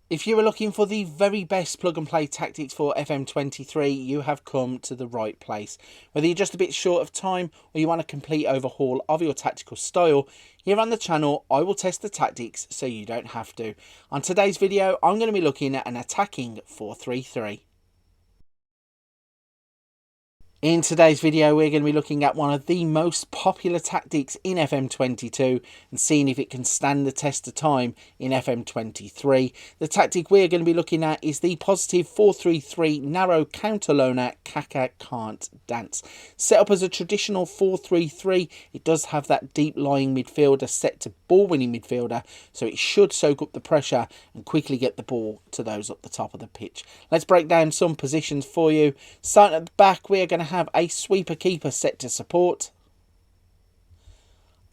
If you are looking for the very best plug and play tactics for FM23, you have come to the right place. Whether you're just a bit short of time or you want a complete overhaul of your tactical style, here on the channel I will test the tactics so you don't have to. On today's video, I'm going to be looking at an attacking 4-3-3. In today's video, we're going to be looking at one of the most popular tactics in FM22 and seeing if it can stand the test of time in FM23. The tactic we're going to be looking at is the positive 4-3-3 narrow counter loner Kaka Can't Dance. Set up as a traditional 4-3-3, it does have that deep lying midfielder set to ball winning midfielder, so it should soak up the pressure and quickly get the ball to those up the top of the pitch. Let's break down some positions for you. Starting at the back, we are going to have a sweeper keeper set to support.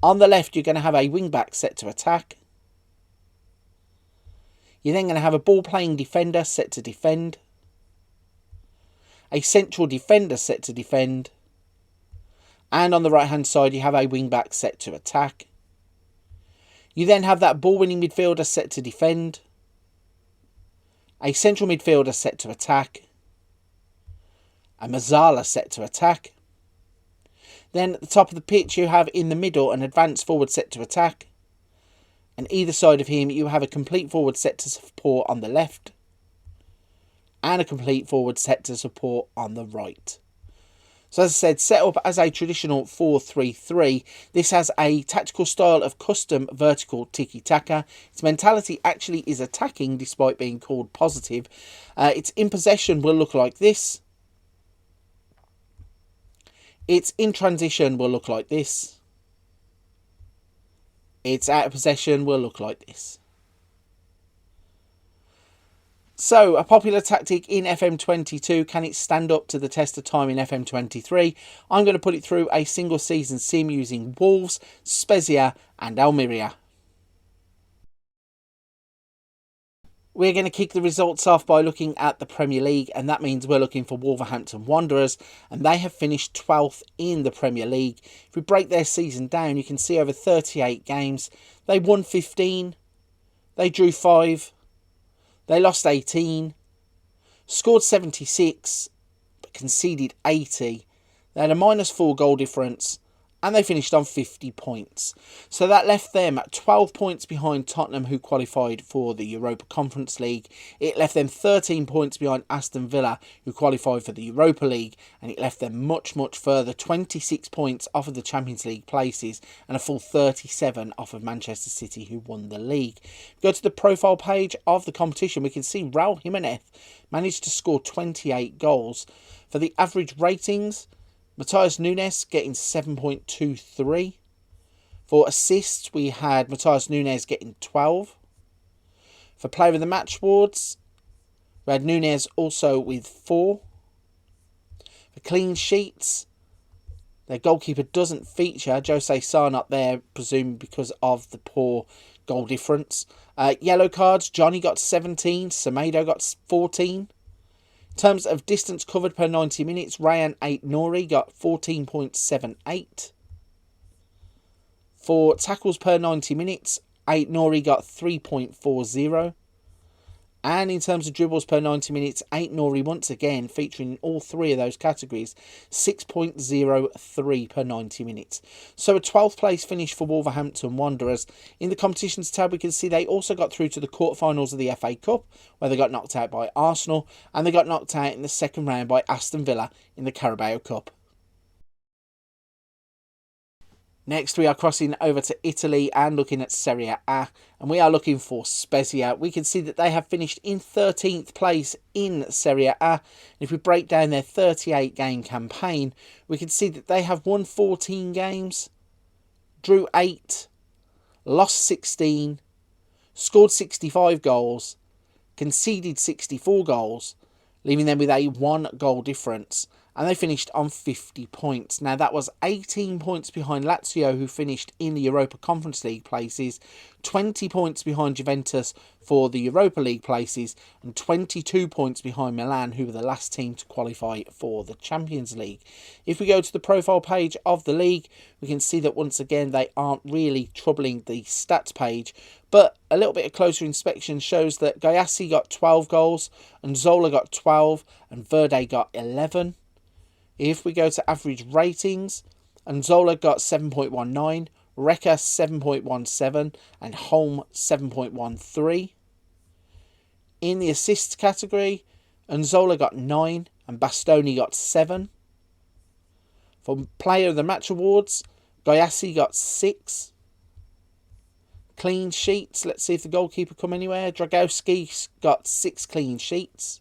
On the left, you're going to have a wing back set to attack. You're then going to have a ball playing defender set to defend. A central defender set to defend. And on the right hand side, you have a wing back set to attack. You then have that ball winning midfielder set to defend. A central midfielder set to attack. A Mazzala set to attack. Then at the top of the pitch you have in the middle an advanced forward set to attack. And either side of him you have a complete forward set to support on the left. And a complete forward set to support on the right. So as I said, set up as a traditional 4-3-3, this has a tactical style of custom vertical tiki-taka. Its mentality actually is attacking despite being called positive. Its in possession will look like this. Its in transition will look like this. Its out of possession will look like this. So, a popular tactic in FM22, can it stand up to the test of time in FM23? I'm going to put it through a single season sim using Wolves, Spezia and Almeria. We're going to kick the results off by looking at the Premier League, and that means we're looking for Wolverhampton Wanderers, and they have finished 12th in the Premier League. If we break their season down, you can see over 38 games, they won 15, they drew 5, they lost 18, scored 76, but conceded 80. They had a -4 goal difference, and they finished on 50 points. So that left them at 12 points behind Tottenham, who qualified for the Europa Conference League. It left them 13 points behind Aston Villa, who qualified for the Europa League. And it left them much, much further, 26 points off of the Champions League places and a full 37 off of Manchester City, who won the league. If we go to the profile page of the competition, we can see Raul Jimenez managed to score 28 goals. For the average ratings, Matheus Nunes getting 7.23. For assists, we had Matheus Nunes getting 12. For player of the match awards, we had Nunes also with 4. For clean sheets, their goalkeeper doesn't feature. Jose Sarr not there, presumably because of the poor goal difference. Yellow cards, Johnny got 17. Semedo got 14. In terms of distance covered per 90 minutes, Ryan Ait-Nouri got 14.78. For tackles per 90 minutes, Ait-Nouri got 3.40. And in terms of dribbles per 90 minutes, Ait-Nouri once again featuring in all three of those categories, 6.03 per 90 minutes. So a 12th place finish for Wolverhampton Wanderers. In the competitions tab, we can see they also got through to the quarterfinals of the FA Cup, where they got knocked out by Arsenal, and they got knocked out in the second round by Aston Villa in the Carabao Cup. Next, we are crossing over to Italy and looking at Serie A, and we are looking for Spezia. We can see that they have finished in 13th place in Serie A. And if we break down their 38-game campaign, we can see that they have won 14 games, drew 8, lost 16, scored 65 goals, conceded 64 goals, leaving them with a 1 goal difference. and they finished on 50 points. Now, that was 18 points behind Lazio, who finished in the Europa Conference League places, 20 points behind Juventus for the Europa League places, and 22 points behind Milan, who were the last team to qualify for the Champions League. If we go to the profile page of the league, we can see that once again they aren't really troubling the stats page, but a little bit of closer inspection shows that Gayassi got 12 goals, and Zola got 12, and Verde got 11. If we go to average ratings, Nzola got 7.19, Recca 7.17, and Holm 7.13. In the assists category, Nzola got 9 and Bastoni got 7. For Player of the Match awards, Gayassi got 6. Clean sheets, let's see if the goalkeeper come anywhere. Dragowski got 6 clean sheets.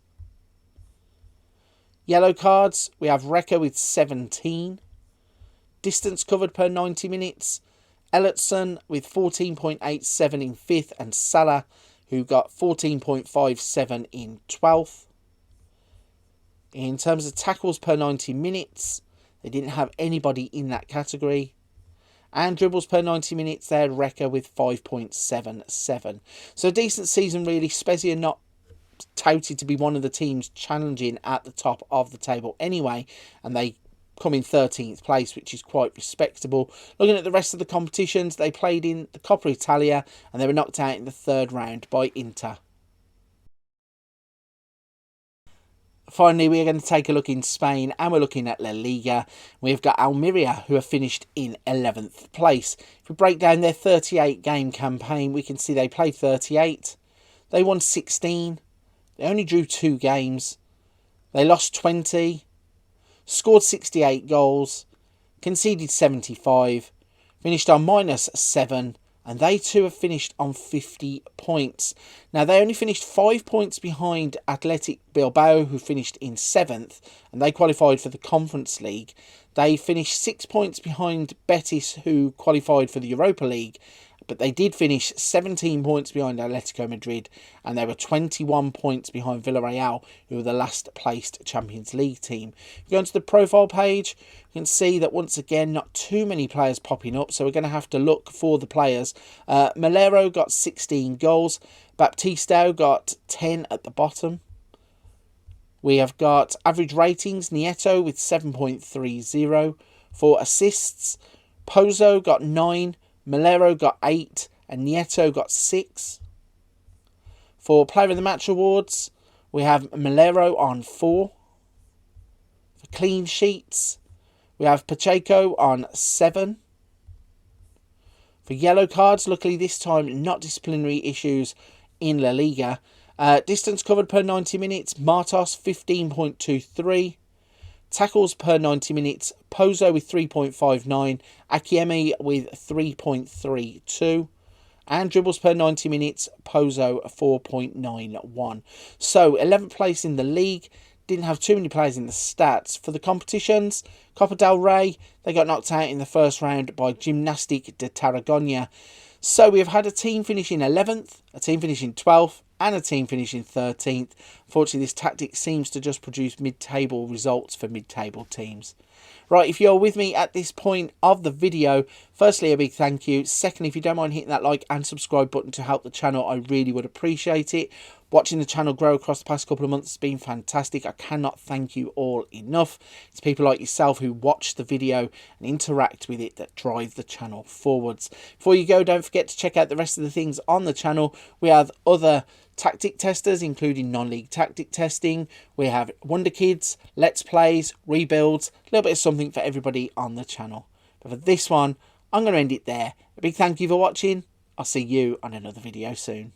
Yellow cards, we have Recca with 17. Distance covered per 90 minutes, Ellertson with 14.87 in 5th, and Salah, who got 14.57 in 12th. In terms of tackles per 90 minutes, they didn't have anybody in that category. And dribbles per 90 minutes, they had Recca with 5.77. So a decent season really. Spezia not touted to be one of the teams challenging at the top of the table anyway, and they come in 13th place, which is quite respectable. Looking at the rest of the competitions, they played in the Coppa Italia and they were knocked out in the 3rd round by Inter. Finally, we're going to take a look in Spain, and we're looking at La Liga. We've got Almeria, who have finished in 11th place. If we break down their 38 game campaign, we can see they played 38, they won 16, they only drew 2 games. They lost 20. Scored 68 goals. Conceded 75. Finished on -7. And they too have finished on 50 points. Now, they only finished 5 points behind Athletic Bilbao, who finished in 7th. And they qualified for the Conference League. They finished 6 points behind Betis, who qualified for the Europa League. But they did finish 17 points behind Atletico Madrid, and they were 21 points behind Villarreal, who were the last placed Champions League team. If you go into the profile page, you can see that once again, not too many players popping up, so we're going to have to look for the players. Melero got 16 goals, Baptistao got 10 at the bottom. We have got average ratings, Nieto with 7.30. For assists, Pozo got 9, Melero got 8, and Nieto got 6. For Player of the Match awards, we have Melero on 4. For clean sheets, we have Pacheco on 7. For yellow cards, luckily this time not disciplinary issues in La Liga. Distance covered per 90 minutes, Martos 15.23. Tackles per 90 minutes, Pozo with 3.59, Akiemi with 3.32. And dribbles per 90 minutes, Pozo 4.91. So, 11th place in the league. Didn't have too many players in the stats. For the competitions, Copa del Rey, they got knocked out in the first round by Gimnastic de Tarragona. So, we've had a team finishing 11th, a team finishing 12th, and a team finishing 13th. Unfortunately, this tactic seems to just produce mid-table results for mid-table teams. Right, if you're with me at this point of the video, firstly, a big thank you. Secondly, if you don't mind hitting that like and subscribe button to help the channel, I really would appreciate it. Watching the channel grow across the past couple of months has been fantastic. I cannot thank you all enough. It's people like yourself who watch the video and interact with it that drive the channel forwards. Before you go, don't forget to check out the rest of the things on the channel. We have other tactic testers, including non-league tactic testing. We have Wonder Kids, Let's Plays, Rebuilds, a little bit of something for everybody on the channel. But for this one, I'm going to end it there. A big thank you for watching. I'll see you on another video soon.